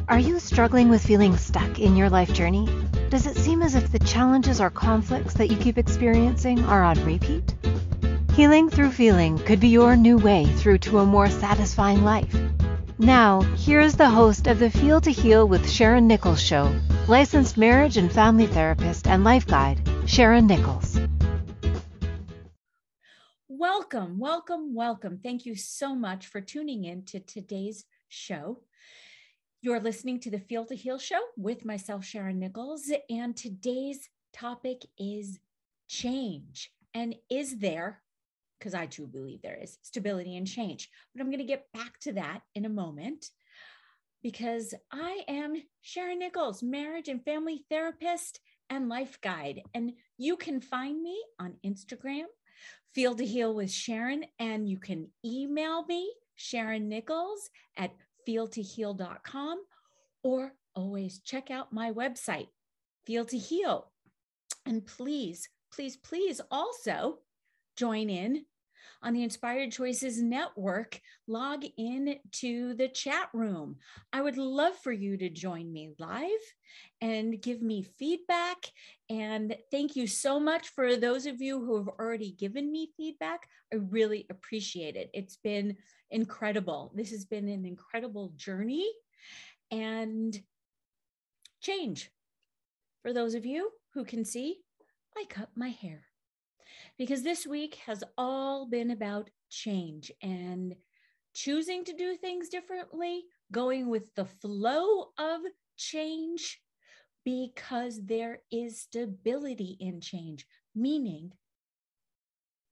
Are you struggling with feeling stuck in your life journey? Does it seem as if the challenges or conflicts that you keep experiencing are on repeat? Healing through feeling could be your new way through to a more satisfying life. Now, here's the host of the Feel to Heal with Sharyn Nichols show, licensed marriage and family therapist and life guide, Sharyn Nichols. Welcome, welcome, welcome. Thank you so much for tuning in to today's show. You're listening to the Feel to Heal show with myself, Sharyn Nichols, and today's topic is change. And is there, because I truly believe there is, stability and change. But I'm going to get back to that in a moment because I am Sharyn Nichols, marriage and family therapist and life guide. And you can find me on Instagram, Feel to Heal with Sharyn, and you can email me, Sharyn Nichols at feeltoheal.com, or always check out my website, Feel to Heal. And please, please, please also join in on the Inspired Choices Network. Log in to the chat room. I would love for you to join me live and give me feedback. And thank you so much for those of you who have already given me feedback. I really appreciate it. It's been incredible. This has been an incredible journey and change. For those of you who can see, I cut my hair because this week has all been about change and choosing to do things differently, going with the flow of change because there is stability in change, meaning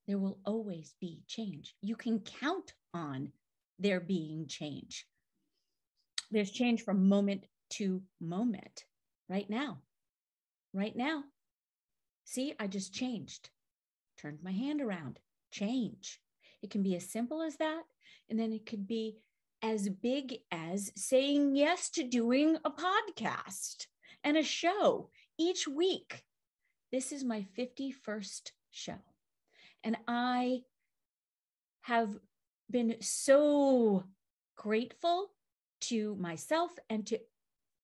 there will always be change. You can count on there being change. There's change from moment to moment right now. Right now. See, I just changed. Turned my hand around. Change. It can be as simple as that. And then it could be as big as saying yes to doing a podcast and a show each week. This is my 51st show. And I have been so grateful to myself and to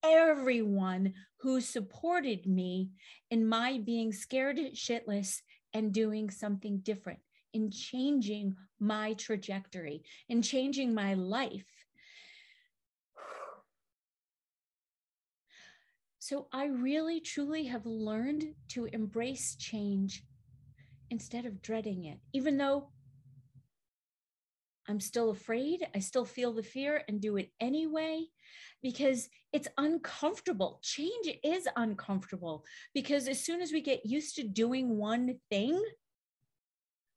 everyone who supported me in my being scared shitless and doing something different, in changing my trajectory, in changing my life. So I really, truly have learned to embrace change instead of dreading it, even though I'm still afraid. I still feel the fear and do it anyway because it's uncomfortable. Change is uncomfortable because as soon as we get used to doing one thing,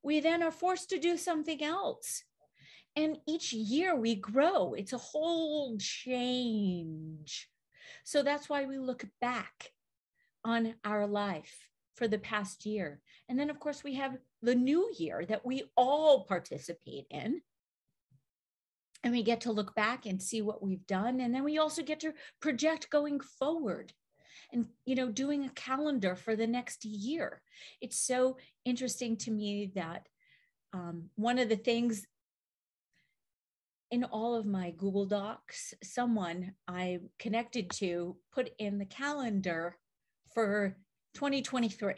we then are forced to do something else. And each year we grow. It's a whole change. So that's why we look back on our life for the past year. And then, of course, we have the new year that we all participate in. And we get to look back and see what we've done. And then we also get to project going forward and, doing a calendar for the next year. It's so interesting to me that one of the things in all of my Google Docs, someone I connected to put in the calendar for 2023,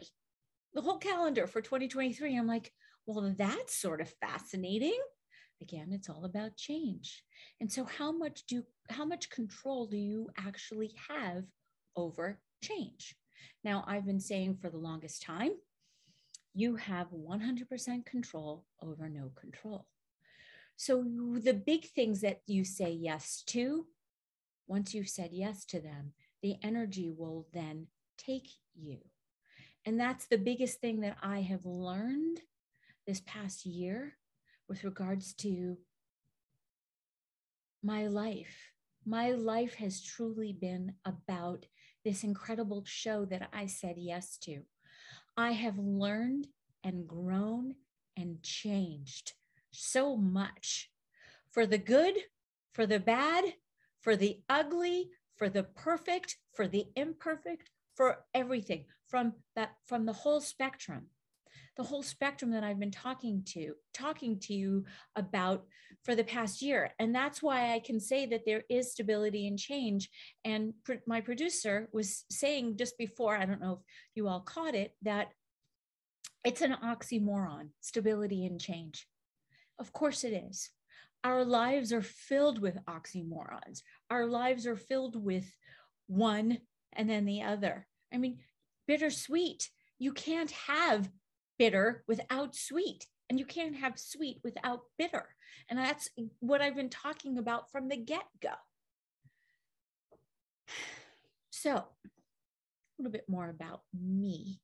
the whole calendar for 2023. I'm like, well, that's sort of fascinating. Again, it's all about change. And so how much control do you actually have over change? Now, I've been saying for the longest time, you have 100% control over no control. So the big things that you say yes to, once you've said yes to them, the energy will then take you. And that's the biggest thing that I have learned this past year with regards to my life. My life has truly been about this incredible show that I said yes to. I have learned and grown and changed so much for the good, for the bad, for the ugly, for the perfect, for the imperfect, for everything from the whole spectrum. the whole spectrum that I've been talking to you about for the past year. And that's why I can say that there is stability and change. And my producer was saying just before, I don't know if you all caught it, that it's an oxymoron, stability and change. Of course it is. Our lives are filled with oxymorons. Our lives are filled with one and then the other. I mean, bittersweet. You can't have bitter without sweet, and you can't have sweet without bitter. And that's what I've been talking about from the get-go. So a little bit more about me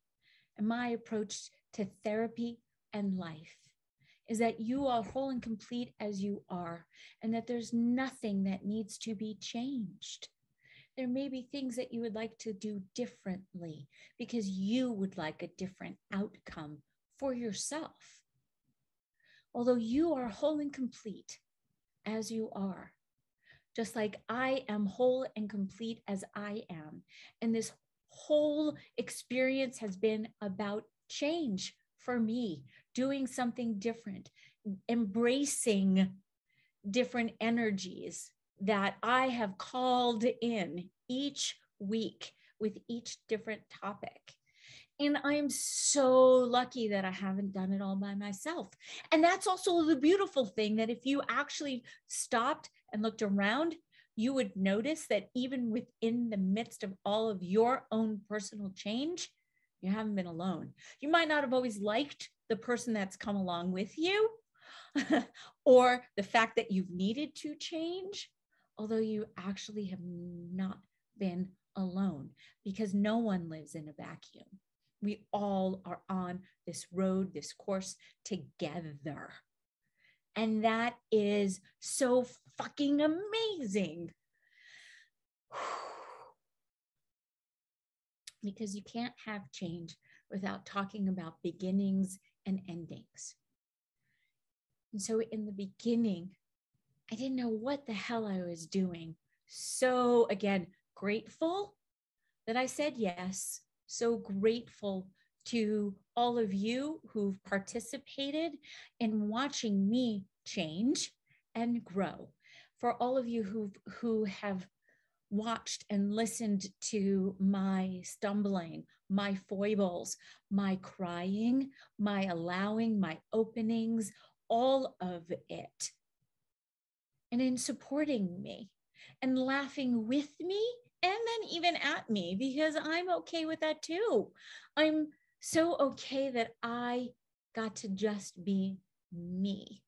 and my approach to therapy and life is that you are whole and complete as you are, and that there's nothing that needs to be changed. There may be things that you would like to do differently because you would like a different outcome for yourself. Although you are whole and complete as you are, just like I am whole and complete as I am. And this whole experience has been about change for me, doing something different, embracing different energies that I have called in each week with each different topic. And I'm so lucky that I haven't done it all by myself. And that's also the beautiful thing, that if you actually stopped and looked around, you would notice that even within the midst of all of your own personal change, you haven't been alone. You might not have always liked the person that's come along with you or the fact that you've needed to change, although you actually have not been alone, because no one lives in a vacuum. We all are on this road, this course together. And that is so fucking amazing. Because you can't have change without talking about beginnings and endings. And so in the beginning, I didn't know what the hell I was doing. So again, grateful that I said yes. So grateful to all of you who've participated in watching me change and grow. For all of you who have watched and listened to my stumbling, my foibles, my crying, my allowing, my openings, all of it. And in supporting me and laughing with me, and then even at me, because I'm okay with that too. I'm so okay that I got to just be me.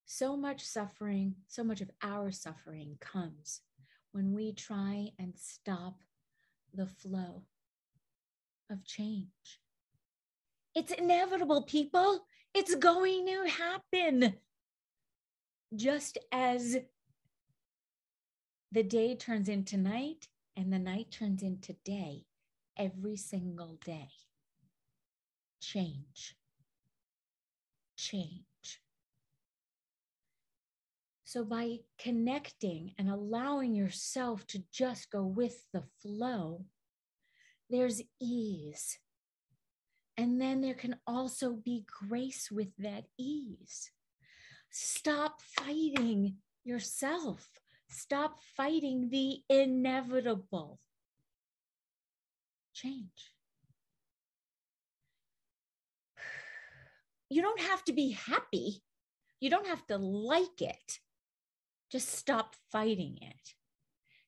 So much suffering, so much of our suffering comes when we try and stop the flow of change. It's inevitable, people. It's going to happen. Just as the day turns into night and the night turns into day, every single day. Change. Change. So by connecting and allowing yourself to just go with the flow, there's ease. And then there can also be grace with that ease. Stop fighting yourself. Stop fighting the inevitable. Change. You don't have to be happy. You don't have to like it. Just stop fighting it,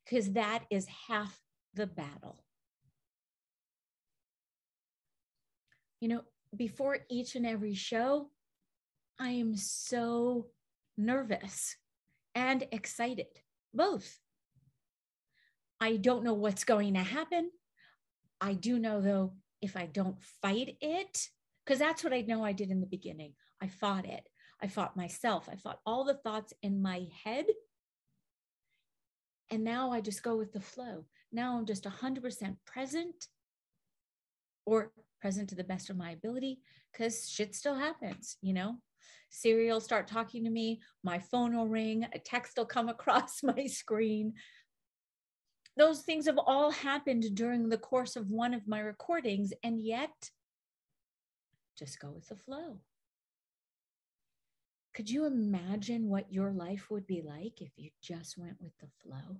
because that is half the battle. You know, before each and every show, I am so nervous and excited, both. I don't know what's going to happen. I do know, though, if I don't fight it, because that's what I know I did in the beginning. I fought it. I fought myself. I fought all the thoughts in my head. And now I just go with the flow. Now I'm just 100% present, or present to the best of my ability, because shit still happens, you know? Siri will start talking to me. My phone will ring. A text will come across my screen. Those things have all happened during the course of one of my recordings, and yet just go with the flow. Could you imagine what your life would be like if you just went with the flow?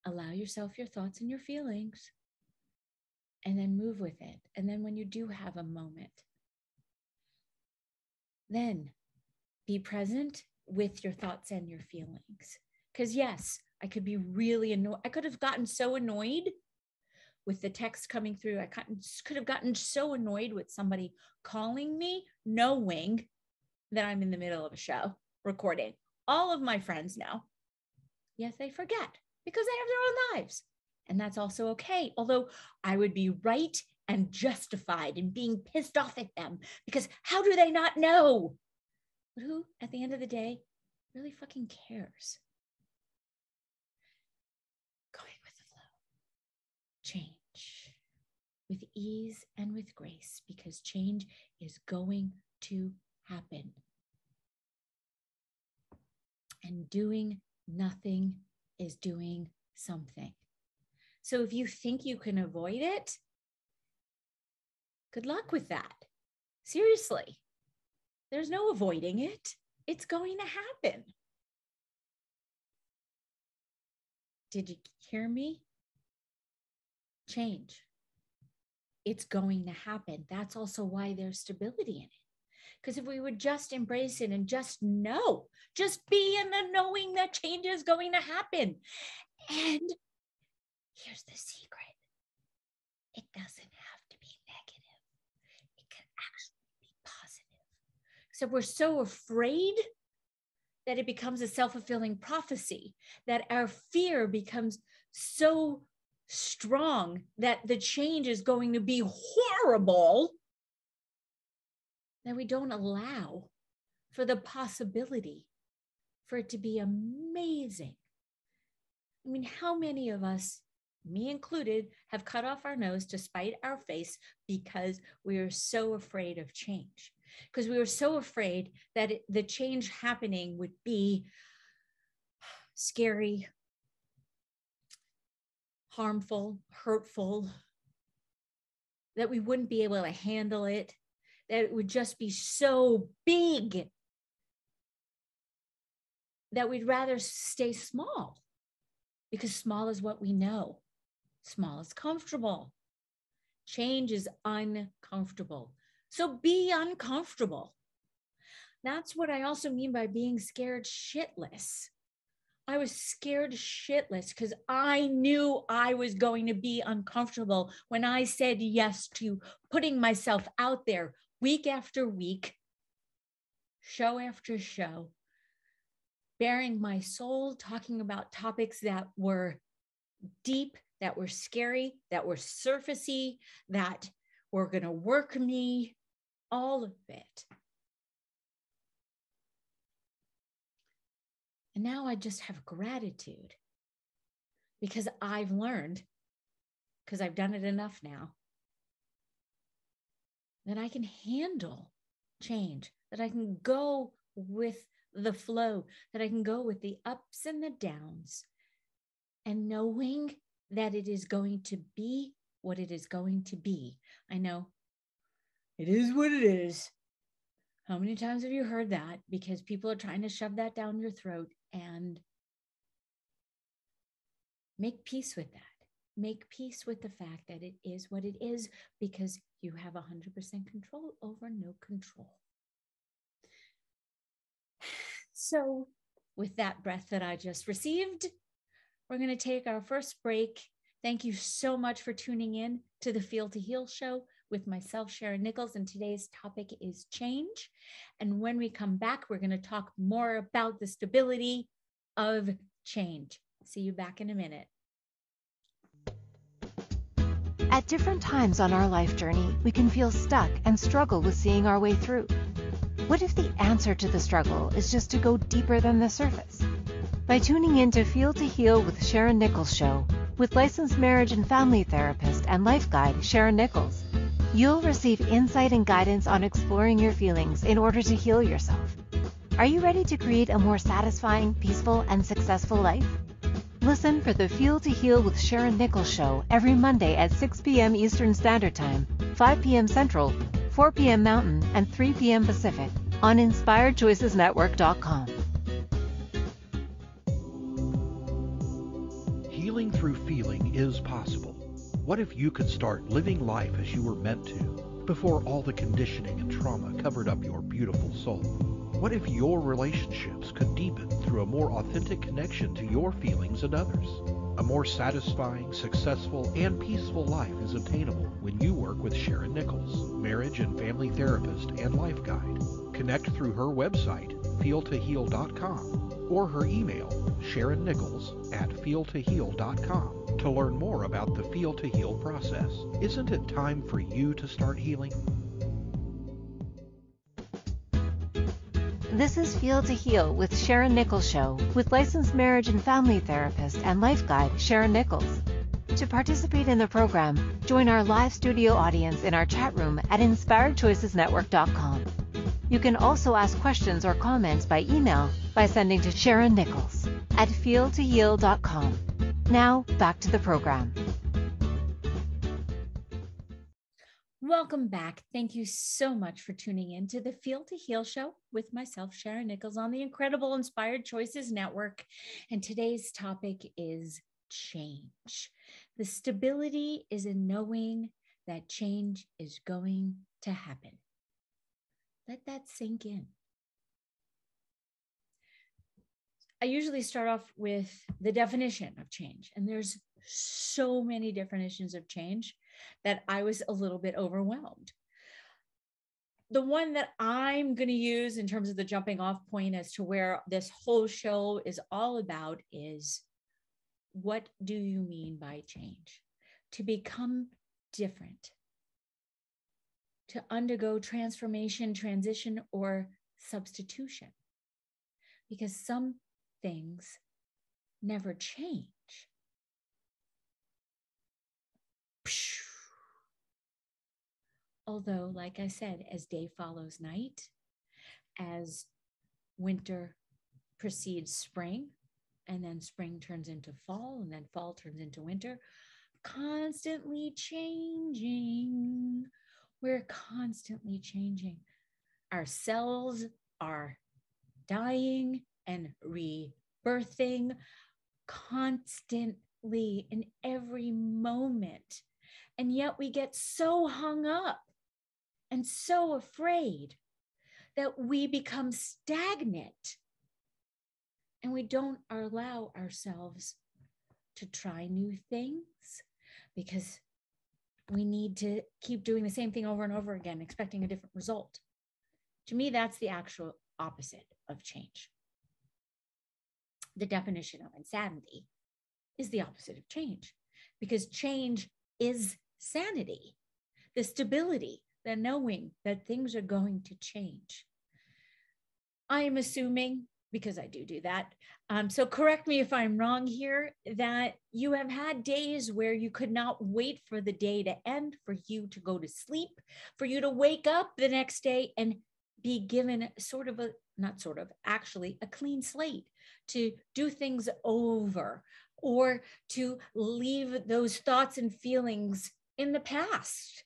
Allow yourself your thoughts and your feelings, and then move with it. And then when you do have a moment, then be present with your thoughts and your feelings. Because yes, I could be really annoyed. I could have gotten so annoyed with the text coming through. I could have gotten so annoyed with somebody calling me, knowing that I'm in the middle of a show recording. All of my friends know. Yes, they forget because they have their own lives. And that's also okay. Although I would be right and justified in being pissed off at them, because how do they not know? But who, at the end of the day, really fucking cares? Going with the flow. Change with ease and with grace, because change is going to happen. And doing nothing is doing something. So if you think you can avoid it, good luck with that. Seriously, there's no avoiding it. It's going to happen. Did you hear me? Change. It's going to happen. That's also why there's stability in it. Because if we would just embrace it and just know, just be in the knowing that change is going to happen. And here's the secret. It doesn't have to be negative. It can actually be positive. So we're so afraid that it becomes a self-fulfilling prophecy, that our fear becomes so strong that the change is going to be horrible, that we don't allow for the possibility for it to be amazing. I mean, how many of us, me included, have cut off our nose to spite our face because we are so afraid of change? Because we were so afraid that the change happening would be scary, harmful, hurtful, that we wouldn't be able to handle it, that it would just be so big that we'd rather stay small, because small is what we know. Small is comfortable. Change is uncomfortable. So be uncomfortable. That's what I also mean by being scared shitless. I was scared shitless because I knew I was going to be uncomfortable when I said yes to putting myself out there week after week, show after show, bearing my soul, talking about topics that were deep, that were scary, that were surfacey, that were going to work me, all of it. And now I just have gratitude because I've learned, because I've done it enough now, that I can handle change, that I can go with the flow, that I can go with the ups and the downs, and knowing that it is going to be what it is going to be. I know it is what it is. How many times have you heard that? Because people are trying to shove that down your throat, and make peace with that. Make peace with the fact that it is what it is, because you have 100% control over no control. So with that breath that I just received, we're going to take our first break. Thank you so much for tuning in to the Feel to Heal show with myself, Sharyn Nichols, and today's topic is change. And when we come back, we're going to talk more about the stability of change. See you back in a minute. At different times on our life journey, we can feel stuck and struggle with seeing our way through. What if the answer to the struggle is just to go deeper than the surface? By tuning in to Feel to Heal with Sharyn Nichols show, with licensed marriage and family therapist and life guide Sharyn Nichols, you'll receive insight and guidance on exploring your feelings in order to heal yourself. Are you ready to create a more satisfying, peaceful, and successful life? Listen for the Feel to Heal with Sharyn Nichols show every Monday at 6 p.m. Eastern Standard Time, 5 p.m. Central, 4 p.m. Mountain, and 3 p.m. Pacific on InspiredChoicesNetwork.com. Healing through feeling is possible. What if you could start living life as you were meant to before all the conditioning and trauma covered up your beautiful soul? What if your relationships could deepen through a more authentic connection to your feelings and others? A more satisfying, successful, and peaceful life is obtainable when you work with Sharyn Nichols, marriage and family therapist and life guide. Connect through her website, feeltoheal.com, or her email, SharynNichols@feeltoheal.com, to learn more about the Feel to Heal process. Isn't it time for you to start healing? This is Feel to Heal with Sharyn Nichols show with licensed marriage and family therapist and life guide Sharyn Nichols. To participate in the program, join our live studio audience in our chat room at InspiredChoicesNetwork.com. You can also ask questions or comments by email by sending to SharynNichols@feeltoheal.com. Now, back to the program. Welcome back. Thank you so much for tuning in to the Feel to Heal show with myself, Sharyn Nichols, on the incredible Inspired Choices Network. And today's topic is change. The stability is in knowing that change is going to happen. Let that sink in. I usually start off with the definition of change, and there's so many definitions of change that I was a little bit overwhelmed. The one that I'm going to use in terms of the jumping off point as to where this whole show is all about is, what do you mean by change? To become different, to undergo transformation, transition, or substitution. Because some things never change. Although, like I said, as day follows night, as winter precedes spring, and then spring turns into fall, and then fall turns into winter, constantly changing. We're constantly changing. Our cells are dying and rebirthing constantly in every moment. And yet we get so hung up and so afraid that we become stagnant and we don't allow ourselves to try new things because we need to keep doing the same thing over and over again, expecting a different result. To me, that's the actual opposite of change. The definition of insanity is the opposite of change, because change is sanity, the stability, the knowing that things are going to change. I am assuming, because I do that, so correct me if I'm wrong here, that you have had days where you could not wait for the day to end, for you to go to sleep, for you to wake up the next day and be given actually a clean slate to do things over, or to leave those thoughts and feelings in the past,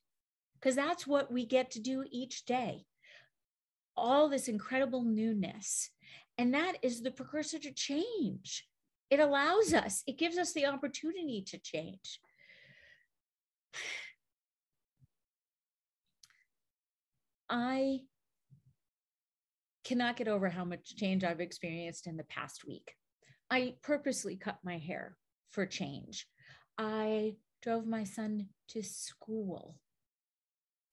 because that's what we get to do each day. All this incredible newness. And that is the precursor to change. It allows us, it gives us the opportunity to change. I cannot get over how much change I've experienced in the past week. I purposely cut my hair for change. I drove my son to school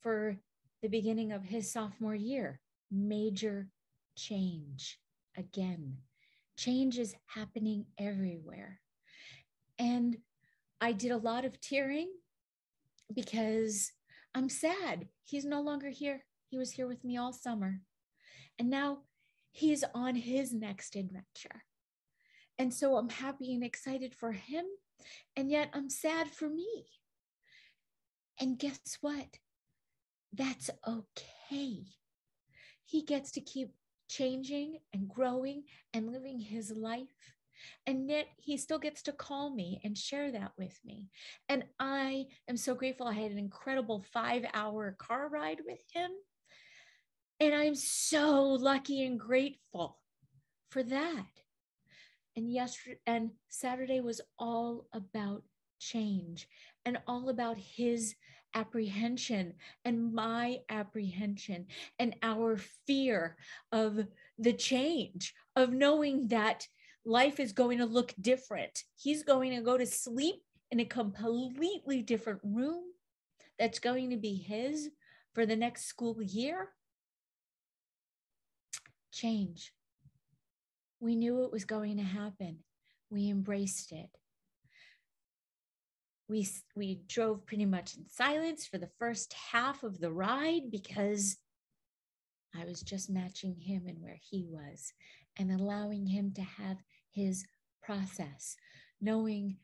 for the beginning of his sophomore year. Major change. Again, change is happening everywhere. And I did a lot of tearing because I'm sad. He's no longer here. He was here with me all summer. And now he's on his next adventure. And so I'm happy and excited for him. And yet I'm sad for me. And guess what? That's okay. He gets to keep changing and growing and living his life. And yet he still gets to call me and share that with me. And I am so grateful. I had an incredible 5-hour car ride with him. And I'm so lucky and grateful for that. And yesterday and Saturday was all about change and all about his apprehension and my apprehension and our fear of the change, of knowing that life is going to look different. He's going to go to sleep in a completely different room that's going to be his for the next school year. Change. We knew it was going to happen. We embraced it. We drove pretty much in silence for the first half of the ride because I was just matching him and where he was and allowing him to have his process, knowing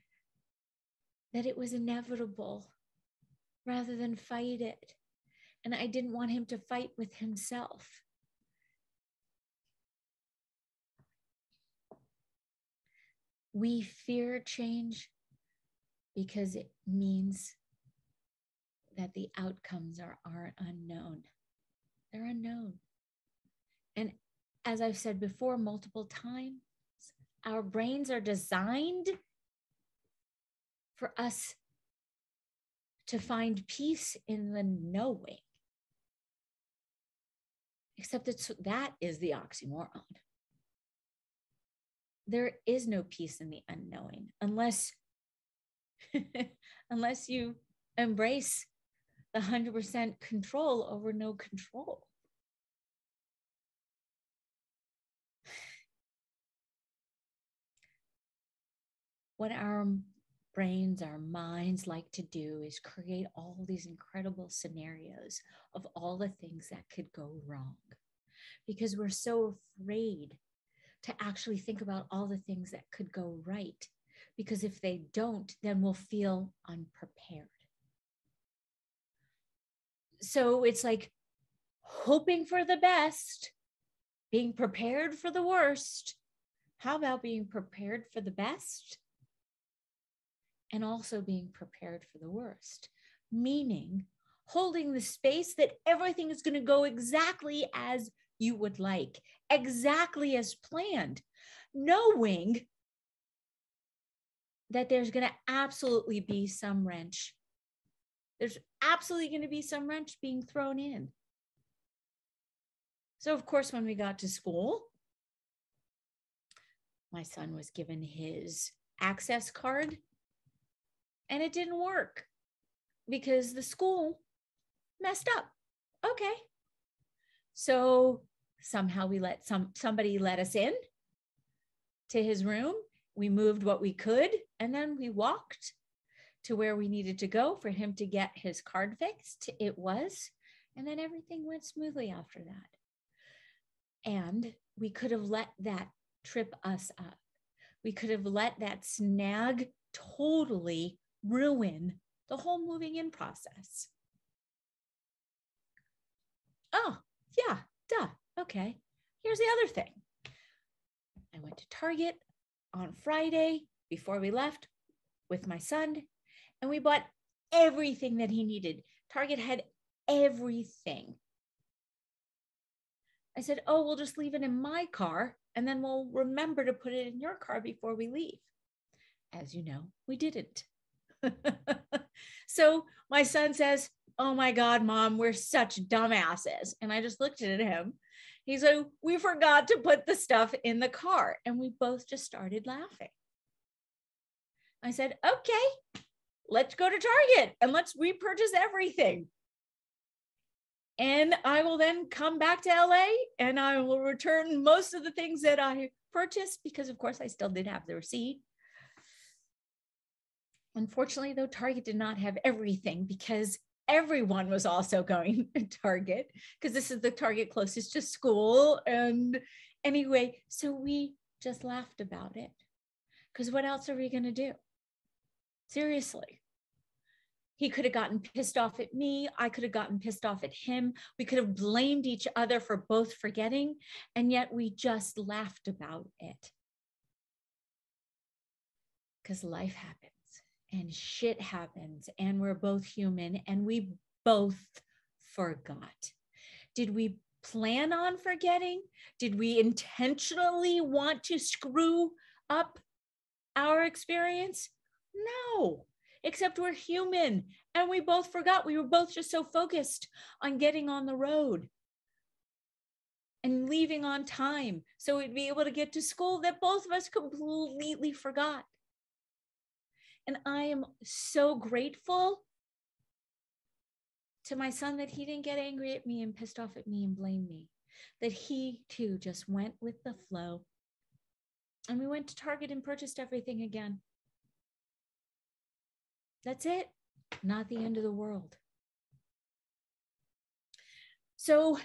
that it was inevitable rather than fight it. And I didn't want him to fight with himself. We fear change because it means that the outcomes are unknown. They're unknown. And as I've said before multiple times, our brains are designed for us to find peace in the knowing. Except that is the oxymoron. There is no peace in the unknowing unless you embrace the 100% control over no control. What our brains, our minds like to do is create all these incredible scenarios of all the things that could go wrong because we're so afraid to actually think about all the things that could go right. Because if they don't, then we'll feel unprepared. So it's like hoping for the best, being prepared for the worst. How about being prepared for the best? And also being prepared for the worst, meaning holding the space that everything is going to go exactly as you would like, exactly as planned, knowing that there's going to absolutely be some wrench. There's absolutely going to be some wrench being thrown in. So, of course, when we got to school, my son was given his access card and it didn't work because the school messed up. Okay. So somehow we let somebody let us in to his room. We moved what we could, and then we walked to where we needed to go for him to get his card fixed. It was, and then everything went smoothly after that. And we could have let that trip us up. We could have let that snag totally ruin the whole moving in process. Oh, yeah, duh. Okay. Here's the other thing. I went to Target on Friday before we left with my son, and we bought everything that he needed. Target had everything. I said, oh, we'll just leave it in my car, and then we'll remember to put it in your car before we leave. As you know, we didn't. So my son says, oh my God, Mom, we're such dumbasses. And I just looked at him. He said, we forgot to put the stuff in the car. And we both just started laughing. I said, okay, let's go to Target and let's repurchase everything. And I will then come back to LA and I will return most of the things that I purchased because, of course, I still did have the receipt. Unfortunately, though, Target did not have everything because everyone was also going to Target because this is the Target closest to school. And anyway, so we just laughed about it because what else are we going to do? Seriously. He could have gotten pissed off at me. I could have gotten pissed off at him. We could have blamed each other for both forgetting. And yet we just laughed about it. because life happens and shit happens and we're both human and we both forgot. Did we plan on forgetting? Did we intentionally want to screw up our experience? No, except we're human and we both forgot. We were both just so focused on getting on the road and leaving on time so we'd be able to get to school that both of us completely forgot. And I am so grateful to my son that he didn't get angry at me and pissed off at me and blame me, that he too just went with the flow. And we went to Target and purchased everything again. That's it. Not the end of the world. So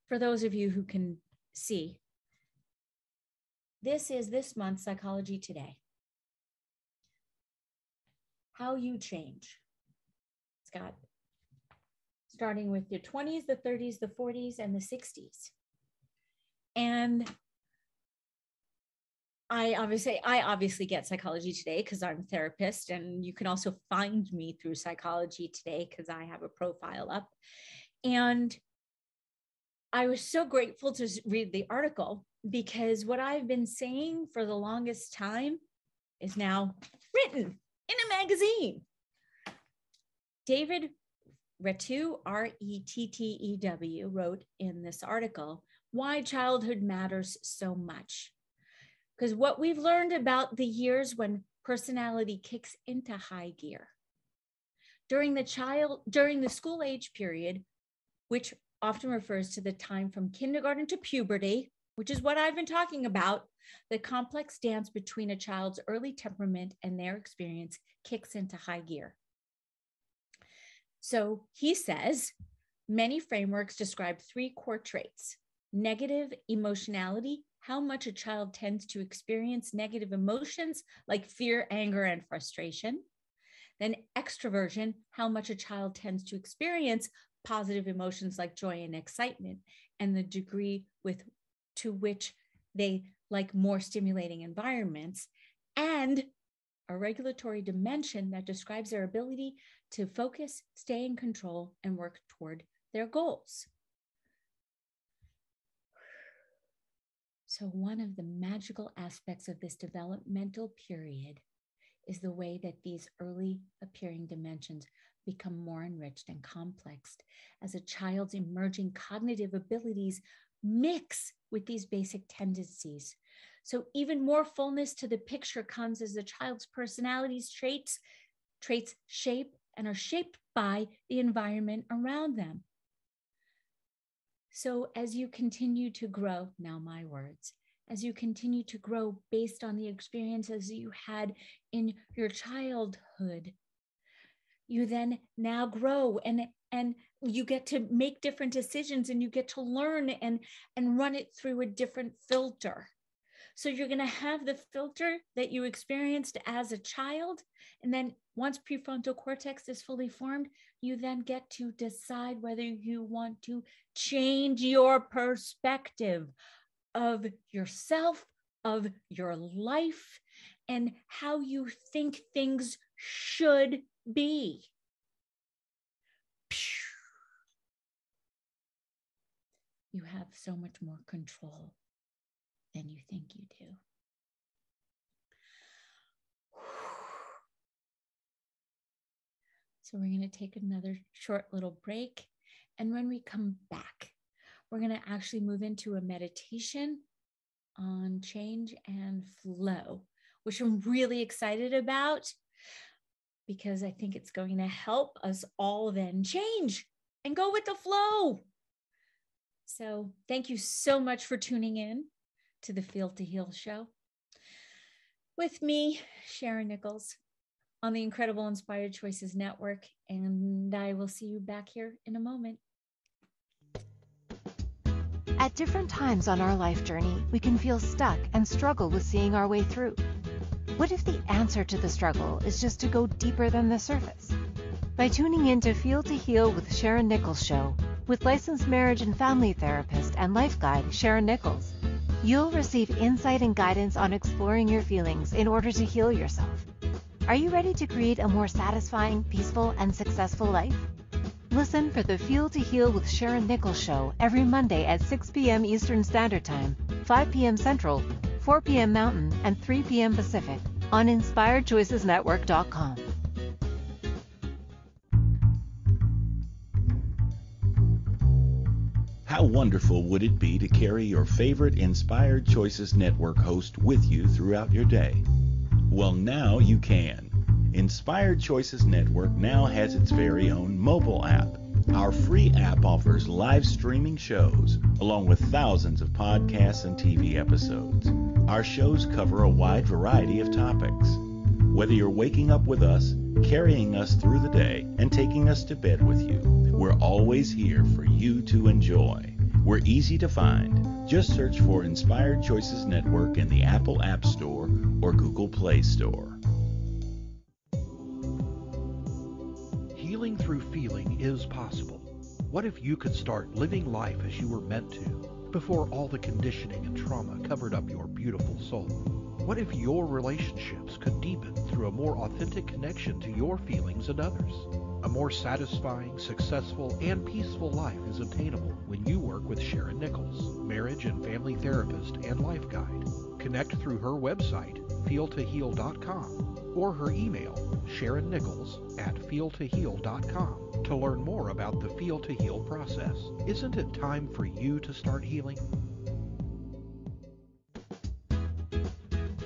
for those of you who can see, this is this month's Psychology Today. How you change. It's got starting with your 20s, the 30s, the 40s, and the 60s. And I obviously get Psychology Today because I'm a therapist, and you can also find me through Psychology Today because I have a profile up. And I was so grateful to read the article because what I've been saying for the longest time is now written in a magazine. David Rettew, R-E-T-T-E-W, wrote in this article, why childhood matters so much. Because what we've learned about the years when personality kicks into high gear. During the school age period, which often refers to the time from kindergarten to puberty, which is what I've been talking about, the complex dance between a child's early temperament and their experience kicks into high gear. So he says, many frameworks describe 3 core traits: negative emotionality, how much a child tends to experience negative emotions like fear, anger, and frustration. Then extroversion, how much a child tends to experience positive emotions like joy and excitement, and the degree to which they like more stimulating environments, and a regulatory dimension that describes their ability to focus, stay in control, and work toward their goals. So one of the magical aspects of this developmental period is the way that these early appearing dimensions become more enriched and complex as a child's emerging cognitive abilities mix with these basic tendencies. So even more fullness to the picture comes as the child's personality's traits shape and are shaped by the environment around them. So as you continue to grow, now my words, as you continue to grow based on the experiences you had in your childhood, you then now grow and you get to make different decisions and you get to learn and run it through a different filter. So you're going to have the filter that you experienced as a child. And then once prefrontal cortex is fully formed, you then get to decide whether you want to change your perspective of yourself, of your life, and how you think things should be. You have so much more control than you think you do. So we're going to take another short little break. And when we come back, we're going to actually move into a meditation on change and flow, which I'm really excited about because I think it's going to help us all then change and go with the flow. So thank you so much for tuning in to the Feel to Heal show with me, Sharyn Nichols, on the Incredible Inspired Choices Network. And I will see you back here in a moment. At different times on our life journey, we can feel stuck and struggle with seeing our way through. What if the answer to the struggle is just to go deeper than the surface? By tuning in to Feel to Heal with Sharyn Nichols show, with licensed marriage and family therapist and life guide Sharyn Nichols, you'll receive insight and guidance on exploring your feelings in order to heal yourself. Are you ready to create a more satisfying, peaceful, and successful life? Listen for the Feel to Heal with Sharyn Nichols show every Monday at 6 p.m. Eastern Standard Time, 5 p.m. Central, 4 p.m. Mountain, and 3 p.m. Pacific on InspiredChoicesNetwork.com. How wonderful would it be to carry your favorite Inspired Choices Network host with you throughout your day? Well, now you can. Inspired Choices Network now has its very own mobile app. Our free app offers live streaming shows, along with thousands of podcasts and TV episodes. Our shows cover a wide variety of topics. Whether you're waking up with us, carrying us through the day, and taking us to bed with you, we're always here for you to enjoy. We're easy to find. Just search for Inspired Choices Network in the Apple App Store or Google Play Store. Healing through feeling is possible. What if you could start living life as you were meant to before all the conditioning and trauma covered up your beautiful soul? What if your relationships could deepen through a more authentic connection to your feelings and others? A more satisfying, successful, and peaceful life is attainable when you work with Sharyn Nichols, marriage and family therapist and life guide. Connect through her website, feeltoheal.com, or her email, SharynNichols@feeltoheal.com, to learn more about the Feel to Heal process. Isn't it time for you to start healing?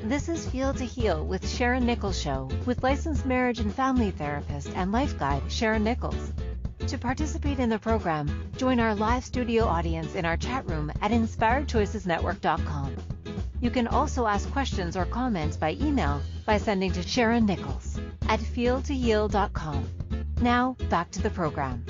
This is Feel to Heal with Sharyn Nichols Show with licensed marriage and family therapist and life guide Sharyn Nichols. To participate in the program, join our live studio audience in our chat room at InspiredChoicesNetwork.com. You can also ask questions or comments by email by sending to SharynNichols@feeltoheal.com. Now, back to the program.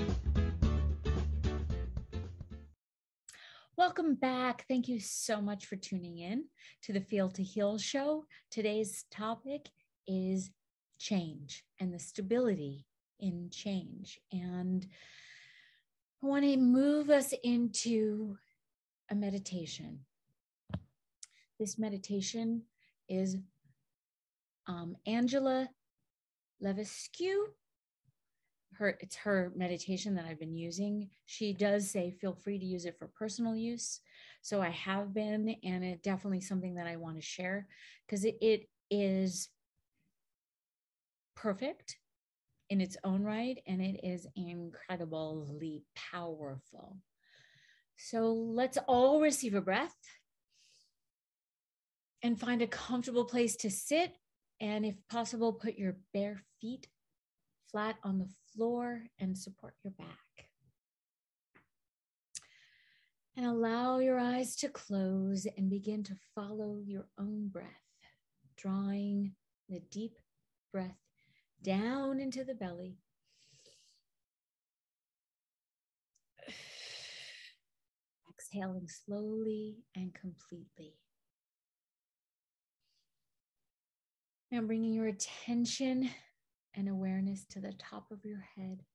Welcome back. Thank you so much for tuning in to the Feel to Heal show. Today's topic is change and the stability in change. And I want to move us into a meditation. This meditation is Angela Levesque. It's her meditation that I've been using. She does say feel free to use it for personal use. So I have been, and it's definitely something that I want to share because it is perfect in its own right, and it is incredibly powerful. So let's all receive a breath and find a comfortable place to sit. And if possible, put your bare feet flat on the floor and support your back. And allow your eyes to close and begin to follow your own breath, drawing the deep breath down into the belly. Exhaling slowly and completely. Now bringing your attention and awareness to the top of your head.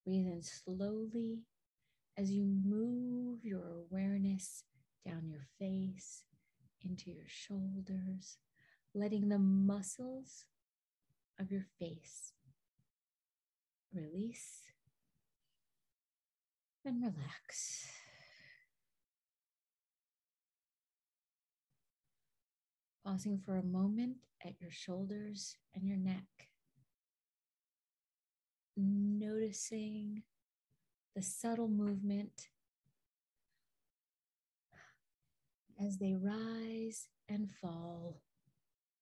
Breathe in slowly as you move your awareness down your face, into your shoulders, letting the muscles of your face release and relax. Pausing for a moment at your shoulders and your neck. Noticing the subtle movement as they rise and fall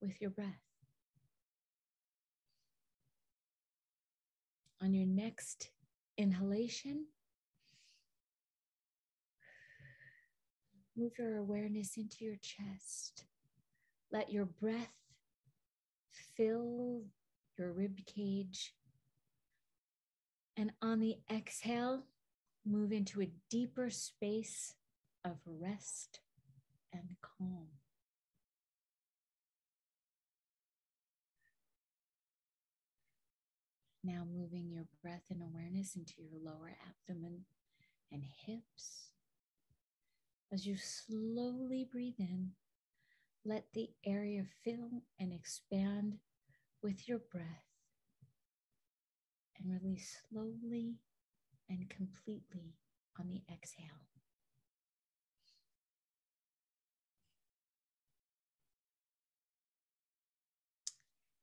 with your breath. On your next inhalation, move your awareness into your chest. Let your breath fill your rib cage. And on the exhale, move into a deeper space of rest and calm. Now moving your breath and awareness into your lower abdomen and hips. As you slowly breathe in, let the area fill and expand with your breath and release slowly and completely on the exhale.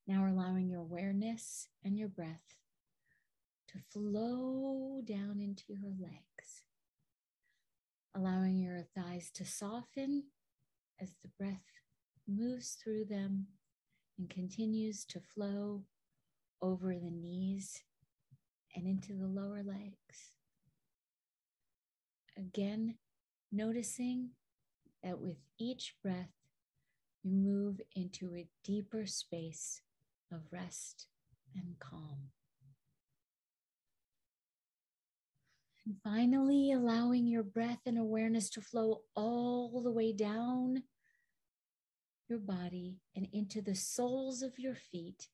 Now allowing your awareness and your breath to flow down into your legs, allowing your thighs to soften as the breath moves through them and continues to flow over the knees and into the lower legs. Again, noticing that with each breath, you move into a deeper space of rest and calm. And finally, allowing your breath and awareness to flow all the way down your body and into the soles of your feet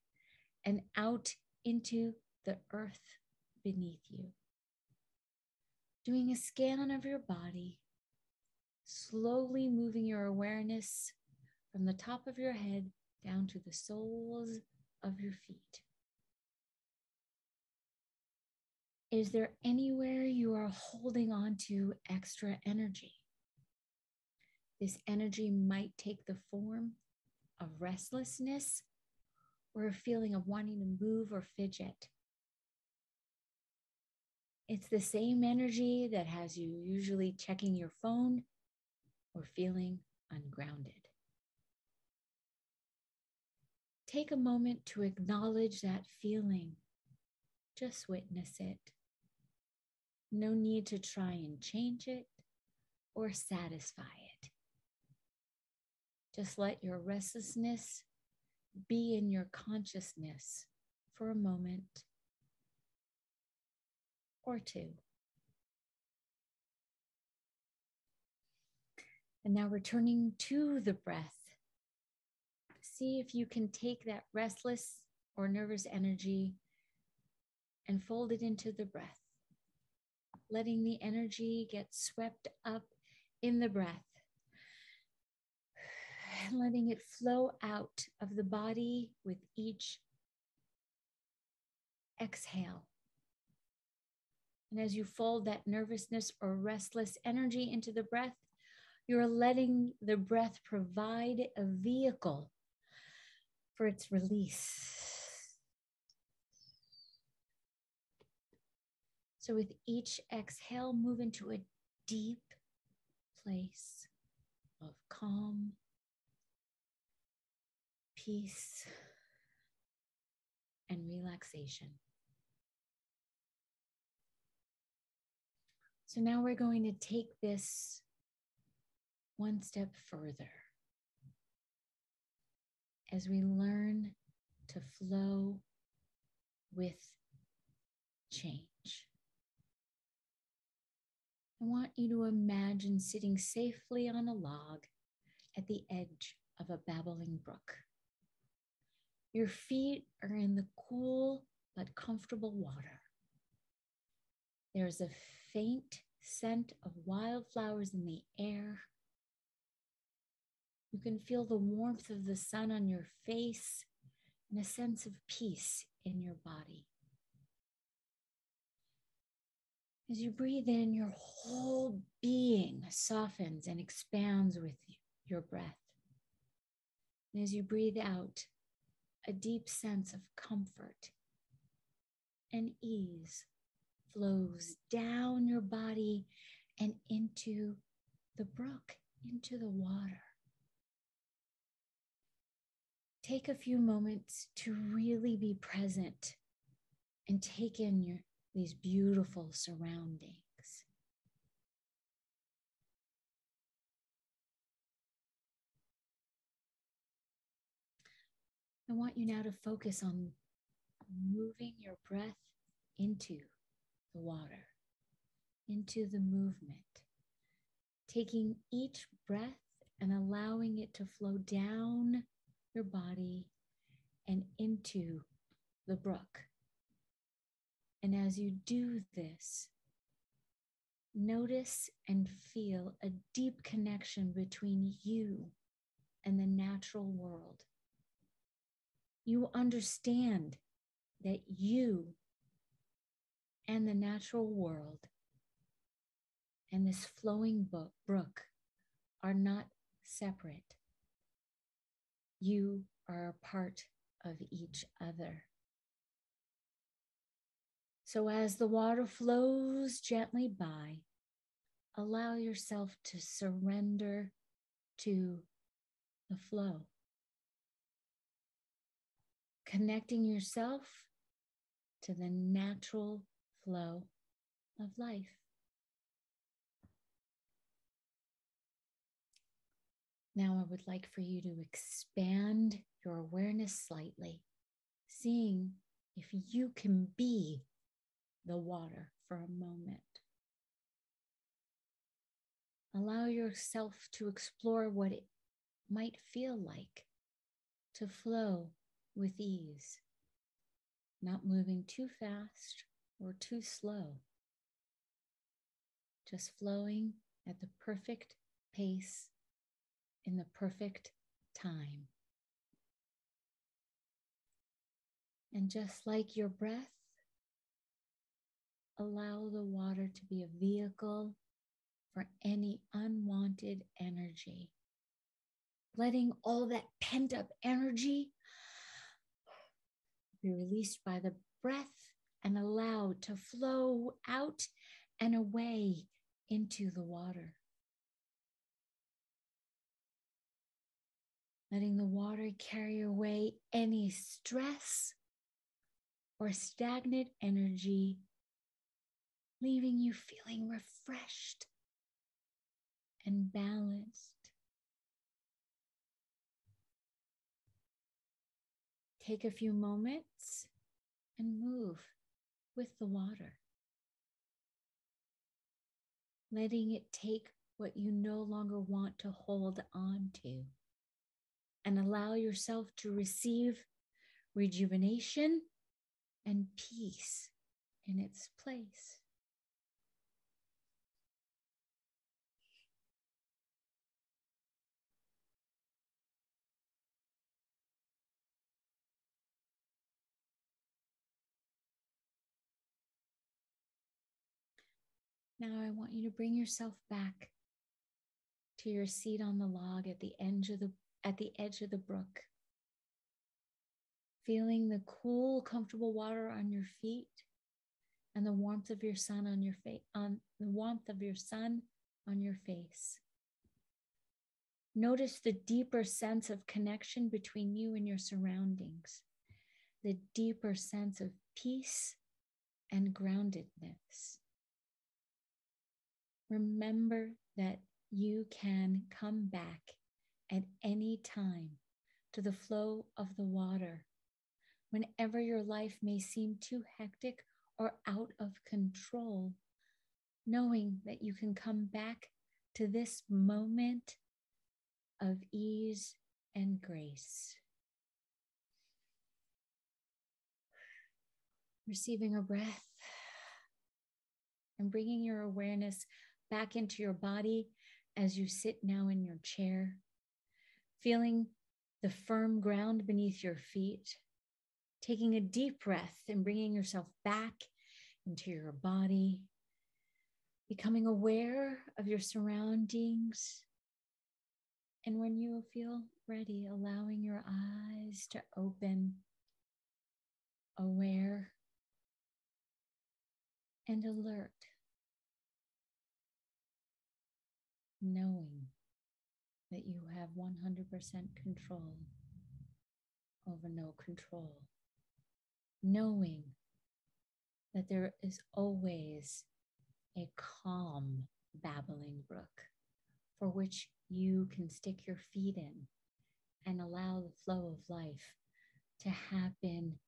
and out into the earth beneath you. Doing a scan of your body, slowly moving your awareness from the top of your head down to the soles of your feet. Is there anywhere you are holding on to extra energy? This energy might take the form of restlessness or a feeling of wanting to move or fidget. It's the same energy that has you usually checking your phone or feeling ungrounded. Take a moment to acknowledge that feeling. Just witness it. No need to try and change it or satisfy it. Just let your restlessness be in your consciousness for a moment or two. And now returning to the breath, see if you can take that restless or nervous energy and fold it into the breath, letting the energy get swept up in the breath, and letting it flow out of the body with each exhale. And as you fold that nervousness or restless energy into the breath, you're letting the breath provide a vehicle for its release. So with each exhale, move into a deep place of calm, peace, and relaxation. So now we're going to take this one step further as we learn to flow with change. I want you to imagine sitting safely on a log at the edge of a babbling brook. Your feet are in the cool but comfortable water. There's a faint scent of wildflowers in the air. You can feel the warmth of the sun on your face and a sense of peace in your body. As you breathe in, your whole being softens and expands with your breath. And as you breathe out, a deep sense of comfort and ease flows down your body and into the brook, into the water. Take a few moments to really be present and take in these beautiful surroundings. I want you now to focus on moving your breath into the water, into the movement, taking each breath and allowing it to flow down your body and into the brook. And as you do this, notice and feel a deep connection between you and the natural world. you understand that you and the natural world and this flowing brook are not separate. You are a part of each other. So as the water flows gently by, allow yourself to surrender to the flow, connecting yourself to the natural flow of life. Now I would like for you to expand your awareness slightly, seeing if you can be the water for a moment. Allow yourself to explore what it might feel like to flow with ease, not moving too fast or too slow, just flowing at the perfect pace in the perfect time. And just like your breath, allow the water to be a vehicle for any unwanted energy, letting all that pent up energy be released by the breath and allowed to flow out and away into the water. Letting the water carry away any stress or stagnant energy, leaving you feeling refreshed and balanced. Take a few moments and move with the water, letting it take what you no longer want to hold on to, and allow yourself to receive rejuvenation and peace in its place. Now I want you to bring yourself back to your seat on the log at the edge of the brook, feeling the cool, comfortable water on your feet and the warmth of your sun on your face. Notice the deeper sense of connection between you and your surroundings, the deeper sense of peace and groundedness. Remember that you can come back at any time to the flow of the water whenever your life may seem too hectic or out of control, knowing that you can come back to this moment of ease and grace. Receiving a breath and bringing your awareness back into your body as you sit now in your chair, feeling the firm ground beneath your feet, taking a deep breath and bringing yourself back into your body, becoming aware of your surroundings. And when you feel ready, allowing your eyes to open, aware and alert, knowing that you have 100% control over no control, knowing that there is always a calm, babbling brook for which you can stick your feet in and allow the flow of life to happen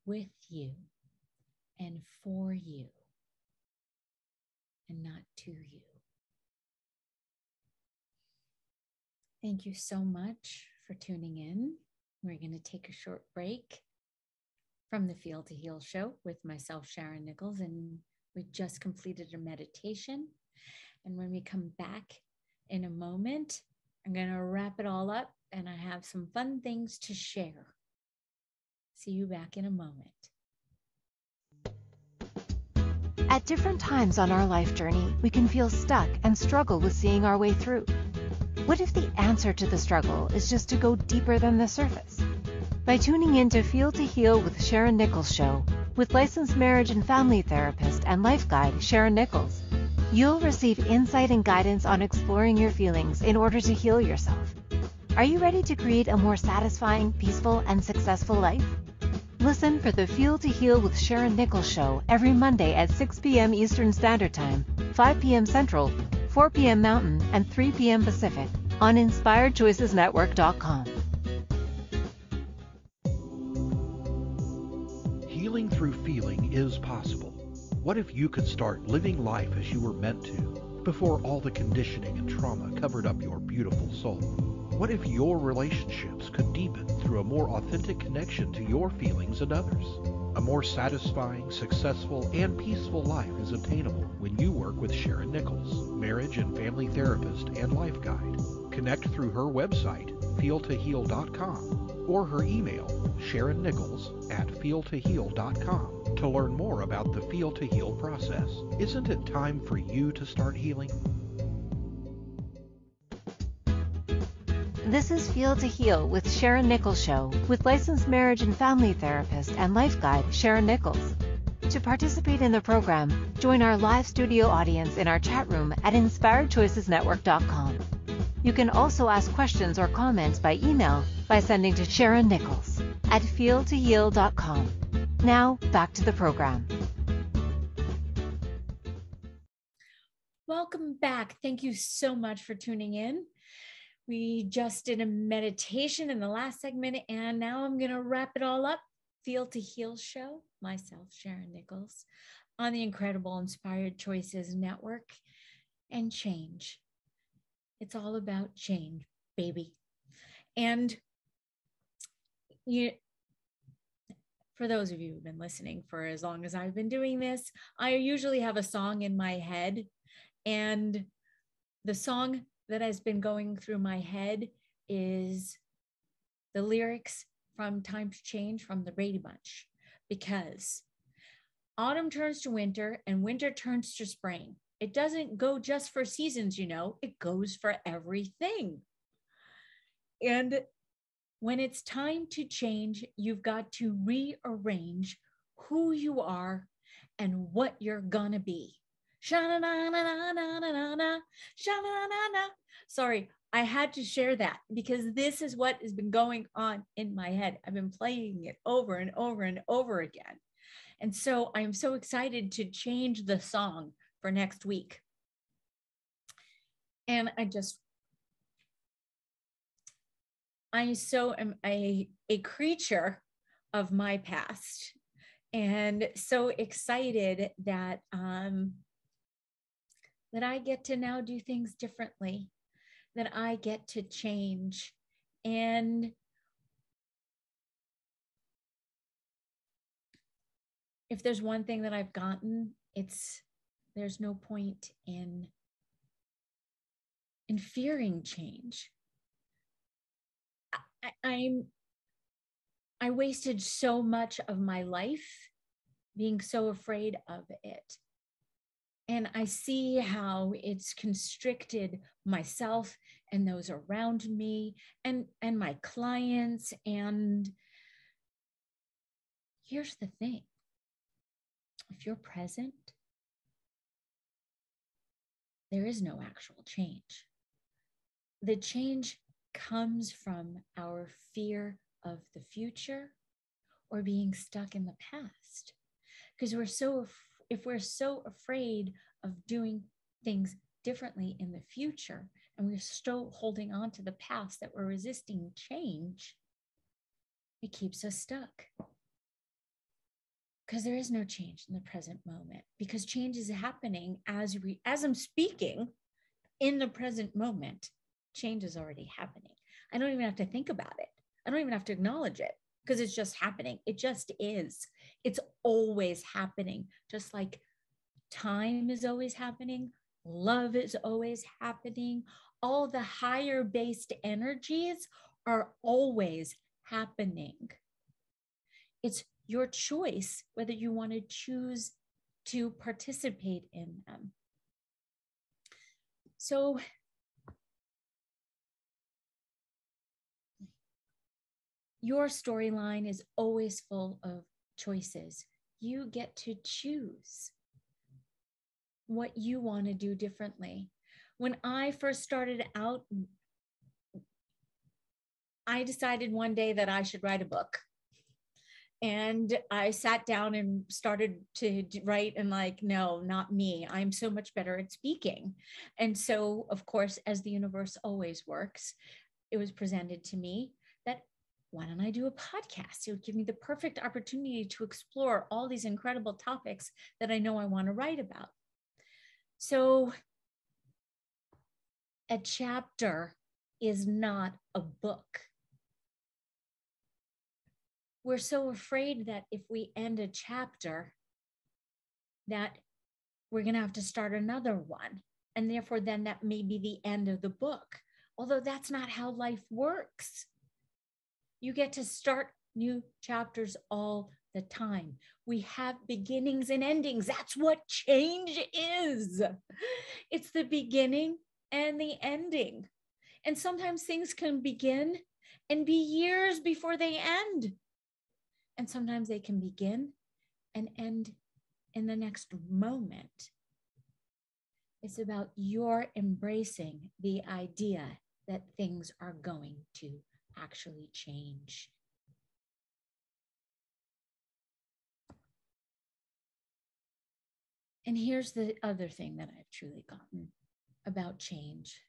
with you and for you and not to you. Thank you so much for tuning in. We're going to take a short break from the Feel to Heal show with myself, Sharyn Nichols, and we just completed a meditation. And when we come back in a moment, I'm going to wrap it all up and I have some fun things to share. See you back in a moment. At different times on our life journey, we can feel stuck and struggle with seeing our way through. What if the answer to the struggle is just to go deeper than the surface? By tuning in to Feel to Heal with Sharyn Nichols show, with licensed marriage and family therapist and life guide Sharyn Nichols, you'll receive insight and guidance on exploring your feelings in order to heal yourself. Are you ready to create a more satisfying, peaceful, and successful life? Listen for the Feel to Heal with Sharyn Nichols show every Monday at 6 p.m. Eastern Standard Time, 5 p.m. Central, 4 p.m. Mountain, and 3 p.m. Pacific on InspiredChoicesNetwork.com. Healing through feeling is possible. What if you could start living life as you were meant to before all the conditioning and trauma covered up your beautiful soul? What if your relationships could deepen through a more authentic connection to your feelings and others? A more satisfying, successful, and peaceful life is attainable when you work with Sharyn Nichols, marriage and family therapist and life guide. Connect through her website, feeltoheal.com, or her email, SharynNichols@feeltoheal.com, to learn more about the Feel to Heal process. Isn't it time for you to start healing? This is Feel to Heal with Sharyn Nichols show, with licensed marriage and family therapist and life guide Sharyn Nichols. To participate in the program, join our live studio audience in our chat room at InspiredChoicesNetwork.com. You can also ask questions or comments by email by sending to SharynNichols@feeltoheal.com. Now, back to the program. Welcome back. Thank you so much for tuning in. We just did a meditation in the last segment, and now I'm going to wrap it all up. Feel to Heal show, myself, Sharyn Nichols, on the incredible Inspired Choices Network, and change. It's all about change, baby. And for those of you who've been listening for as long as I've been doing this, I usually have a song in my head, and the song that has been going through my head is the lyrics from Time to Change from the Brady Bunch, because autumn turns to winter and winter turns to spring. It doesn't go just for seasons, it goes for everything. And when it's time to change, you've got to rearrange who you are and what you're gonna be. Sha-na-na-na-na-na-na-na, sha-na-na-na. Sorry, I had to share that because this is what has been going on in my head. I've been playing it over and over and over again. And so I'm so excited to change the song for next week. And I so am a creature of my past, and so excited that that I get to now do things differently, that I get to change. And if there's one thing that I've gotten, there's no point in fearing change. I wasted so much of my life being so afraid of it. And I see how it's constricted myself and those around me and my clients. And here's the thing. If you're present, there is no actual change. The change comes from our fear of the future or being stuck in the past. Because if we're so afraid of doing things differently in the future, and we're still holding on to the past that we're resisting change, it keeps us stuck. Because there is no change in the present moment, because change is happening as I'm speaking in the present moment. Change is already happening. I don't even have to think about it. I don't even have to acknowledge it, because it's just happening. It just is. It's always happening. Just like time is always happening. Love is always happening. All the higher based energies are always happening. It's your choice whether you want to choose to participate in them. So your storyline is always full of choices. You get to choose what you want to do differently. When I first started out, I decided one day that I should write a book. And I sat down and started to write, and like, no, not me. I'm so much better at speaking. And so, of course, as the universe always works, it was presented to me that, why don't I do a podcast? It would give me the perfect opportunity to explore all these incredible topics that I know I want to write about. So a chapter is not a book. We're so afraid that if we end a chapter, that we're going to have to start another one. And therefore, then that may be the end of the book. Although that's not how life works. You get to start new chapters all the time. We have beginnings and endings. That's what change is. It's the beginning and the ending. And sometimes things can begin and be years before they end. And sometimes they can begin and end in the next moment. It's about your embracing the idea that things are going to actually change. And here's the other thing that I've truly gotten about change.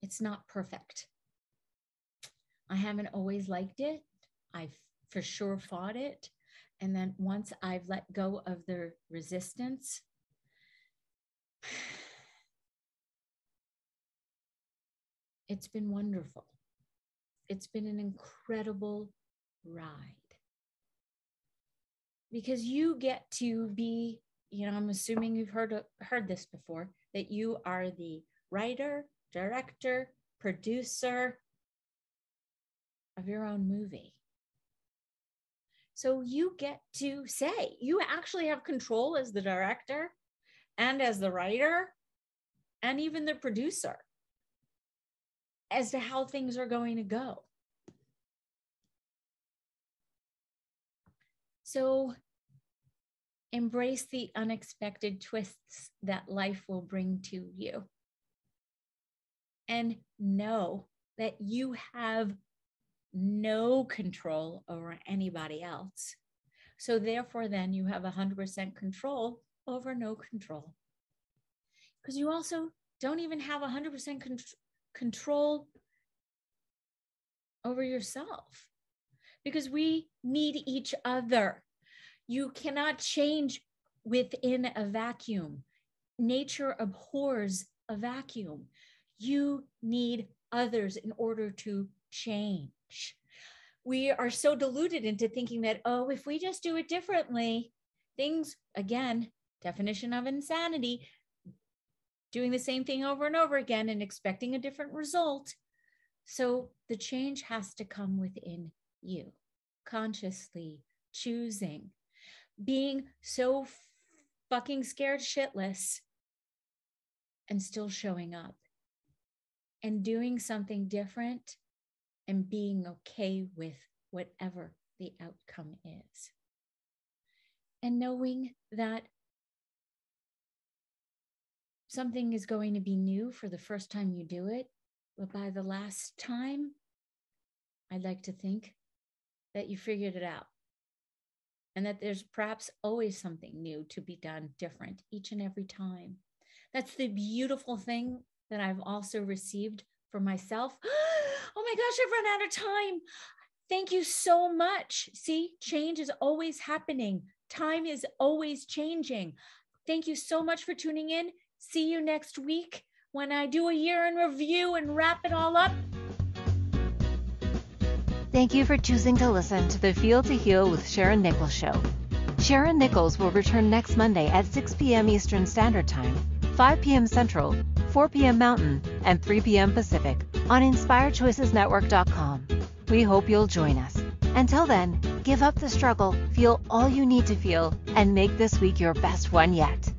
It's not perfect. I haven't always liked it. I've for sure fought it. And then once I've let go of the resistance, it's been wonderful. It's been an incredible ride. Because you get to be, I'm assuming you've heard this before, that you are the writer, director, producer of your own movie. So you get to say, you actually have control as the director and as the writer and even the producer as to how things are going to go. So embrace the unexpected twists that life will bring to you. And know that you have no control over anybody else. So therefore, then you have 100% control over no control. Because you also don't even have 100% control over yourself. Because we need each other. You cannot change within a vacuum. Nature abhors a vacuum. You need others in order to change. We are so deluded into thinking that, if we just do it differently, things, again, definition of insanity, doing the same thing over and over again and expecting a different result. So the change has to come within you, consciously choosing, being so fucking scared shitless and still showing up and doing something different and being okay with whatever the outcome is. And knowing that something is going to be new for the first time you do it, but by the last time, I'd like to think that you figured it out. And that there's perhaps always something new to be done different each and every time. That's the beautiful thing that I've also received for myself. Oh my gosh, I've run out of time. Thank you so much. See, change is always happening. Time is always changing. Thank you so much for tuning in. See you next week when I do a year in review and wrap it all up. Thank you for choosing to listen to the Feel to Heal with Sharyn Nichols show. Sharyn Nichols will return next Monday at 6 p.m. Eastern Standard Time, 5 p.m. Central, 4 p.m. Mountain, and 3 p.m. Pacific on InspiredChoicesNetwork.com. We hope you'll join us. Until then, give Give up the struggle, feel all you need to feel, and make this week your best one yet.